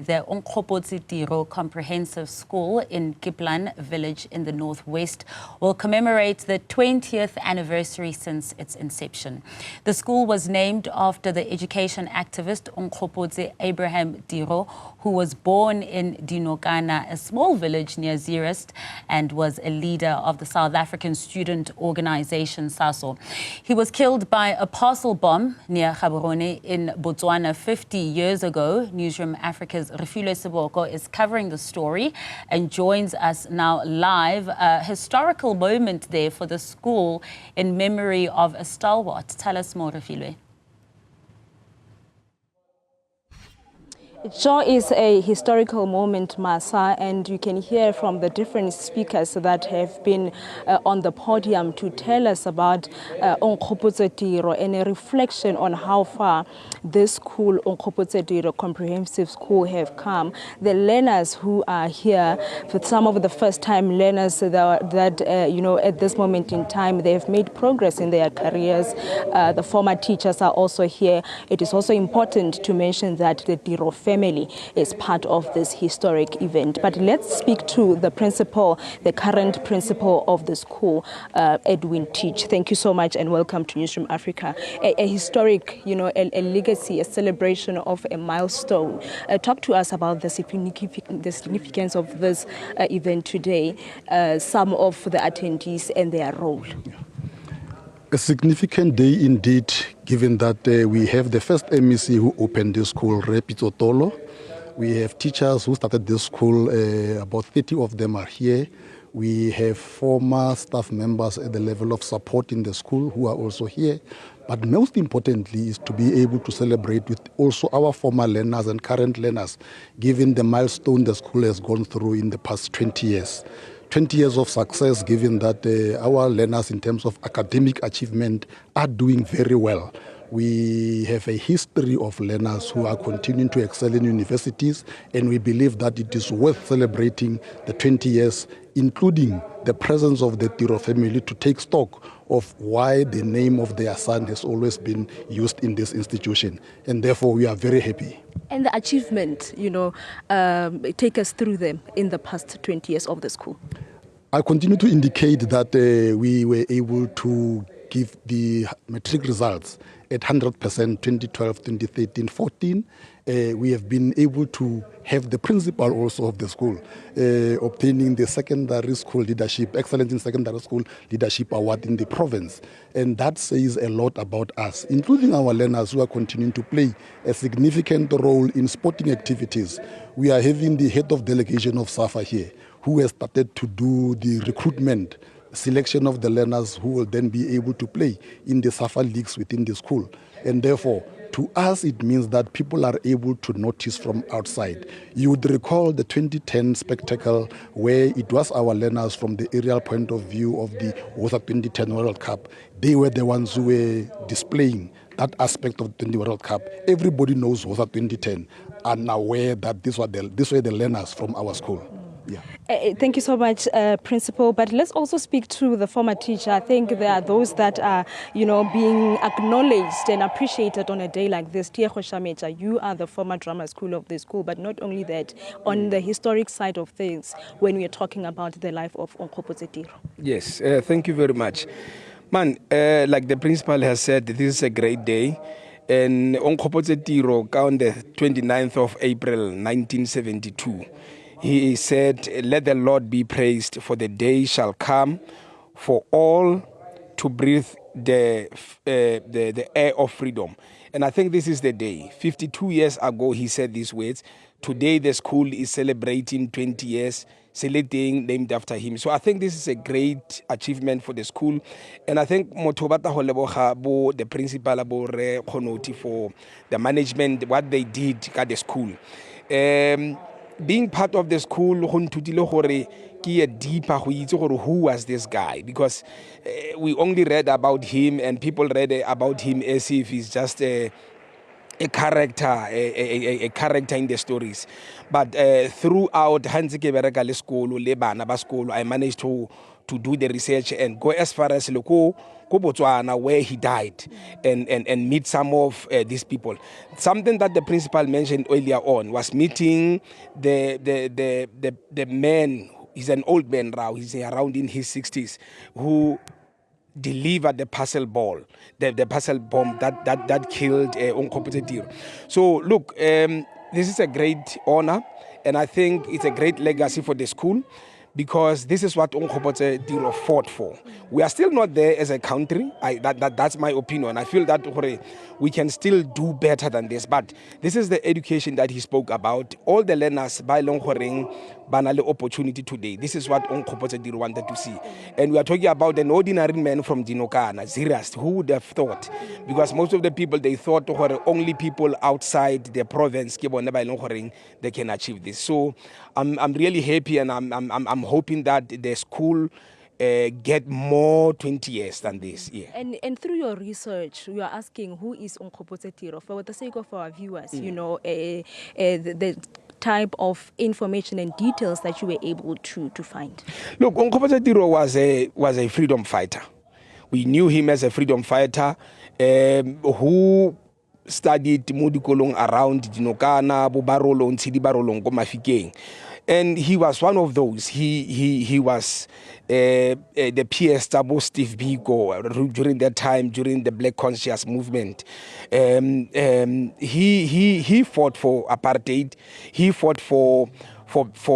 The Onkgopotse Tiro Comprehensive School in Klippan village in the northwest will commemorate the 20th anniversary since its inception. The school was named after the education activist Onkgopotse Abraham Tiro, who was born in Dinokana, a small village near Zeerust, and was a leader of the South African student organization SASO. He was killed by a parcel bomb near Gaborone in Botswana 50 years ago. Newzroom Afrika's Refiloe Seboko is covering the story and joins us now live. A historical moment there for the school in memory of a stalwart. Tell us more, Refiloe. It sure is a historical moment, Masa, and you can hear from the different speakers that have been on the podium to tell us about Onkgopotse Tiro and a reflection on how far this school, Onkgopotse Tiro Comprehensive School, have come. The learners who are here, for some of the first-time learners that you know, at this moment in time, they have made progress in their careers. The former teachers are also here. It is also important to mention that the Tiro family is part of this historic event. But let's speak to the principal, the current principal of the school, Edwin Teach. Thank you so much and welcome to Newzroom Afrika. A historic, you know, a legacy, a celebration of a milestone. Talk to us about the significance of this event today, some of the attendees and their role. A significant day indeed, given that we have the first MEC who opened the school, Refiloe. We have teachers who started this school, about 30 of them are here. We have former staff members at the level of support in the school who are also here. But most importantly is to be able to celebrate with also our former learners and current learners, given the milestone the school has gone through in the past 20 years. 20 years of success, given that our learners in terms of academic achievement are doing very well. We have a history of learners who are continuing to excel in universities, and we believe that it is worth celebrating the 20 years, including the presence of the Tiro family, to take stock of why the name of their son has always been used in this institution. And therefore, we are very happy. And the achievement, you know, take us through them in the past 20 years of the school. I continue to indicate that we were able to give the matric results at 100%, 2012, 2013, 14. We have been able to have the principal also of the school obtaining the secondary school leadership, Excellence in Secondary School Leadership Award in the province. And that says a lot about us, including our learners who are continuing to play a significant role in sporting activities. We are having the head of delegation of SAFA here, who has started to do the recruitment, selection of the learners who will then be able to play in the SAFA leagues within the school. And therefore, to us, it means that people are able to notice from outside. You would recall the 2010 spectacle where it was our learners from the aerial point of view of the WOSA 2010 World Cup. They were the ones who were displaying that aspect of the World Cup. Everybody knows WOSA 2010 and aware that these were the learners from our school. Yeah. Thank you so much, Principal. But let's also speak to the former teacher. I think there are those that are, you know, being acknowledged and appreciated on a day like this. You are the former drama school of the school, but not only that, on the historic side of things, when we are talking about the life of Onkgopotse Tiro. Yes, thank you very much. Man, like the principal has said, this is a great day. And Onkgopotse Tiro, on the 29th of April, 1972, he said, "Let the Lord be praised, for the day shall come for all to breathe the air of freedom." And I think this is the day. 52 years ago, he said these words. Today, the school is celebrating 20 years, celebrating named after him. So I think this is a great achievement for the school. And I think the principal for the management, what they did at the school. Being part of the school, who was this guy? Because we only read about him and people read about him as if he's just a a character in the stories. But throughout Hansi Kebereka school, Lebana ba school, I managed to do the research and go as far as Botswana, where he died, and meet some of these people. Something that the principal mentioned earlier on was meeting the man. He's an old man now. He's around in his 60s, who delivered the parcel bomb that killed Onkgopotse Tiro. So look, this is a great honor, and I think it's a great legacy for the school, because this is what Onkgopotse Tiro fought for. We are still not there as a country. That's my opinion. I feel that we can still do better than this. But this is the education that he spoke about. All the learners by Longhoreng banale opportunity today. This is what Onkgopotse Tiro wanted to see. And we are talking about an ordinary man from Dinokana, Zeerust. Who would have thought? Because most of the people, they thought only people outside the province they can achieve this. So I'm really happy, and I'm hoping that the school get more 20 years than this. Yeah. And through your research, we are asking, who is Onkgopotse Tiro? For the sake of our viewers, you know, the type of information and details that you were able to find. Look, Onkgopotse Tiro was a freedom fighter. We knew him as a freedom fighter who studied Mudikolong around Dinokana, Bobarolo, Ntshidi Barolong, Mafikeng. And he was one of those. He was the PS Tabo Steve Biko during that time, during the Black Conscious movement. He fought for apartheid. He fought for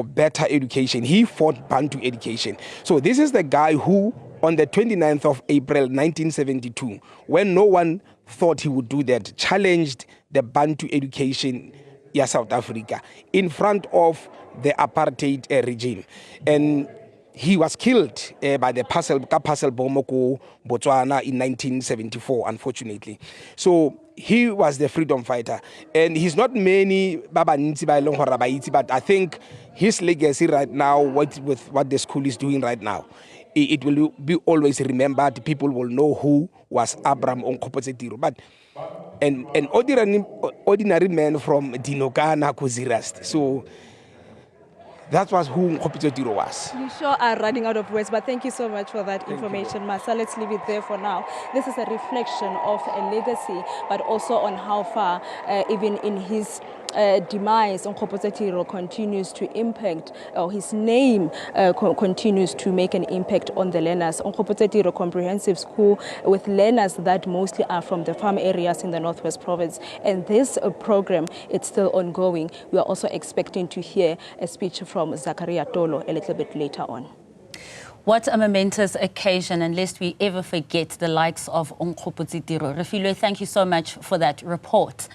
better education. He fought Bantu education. So this is the guy who, on the 29th of April 1972, when no one thought he would do that, challenged the Bantu education in South Africa in front of the apartheid regime. And he was killed by the parcel bomoko Botswana in 1974, unfortunately. So he was the freedom fighter. And he's not many Baba Nitsi by Longhora, but I think his legacy right now, with what the school is doing right now, it will be always remembered. People will know who was Abraham Onkgopotse Tiro. But an ordinary man from Dinokana, Zeerust. So that was who Onkgopotse Tiro was. You sure are running out of words, but thank you so much for that information, Masa. Let's leave it there for now. This is a reflection of a legacy, but also on how far, even in his demise, Onkgopotse Tiro continues to impact, or his name continues to make an impact on the learners. Onkgopotse Tiro Comprehensive School, with learners that mostly are from the farm areas in the Northwest Province. And this program, it's still ongoing. We are also expecting to hear a speech from Zakaria Tolo a little bit later on. What a momentous occasion, and lest we ever forget the likes of Onkgopotse Tiro. Refiloe, thank you so much for that report.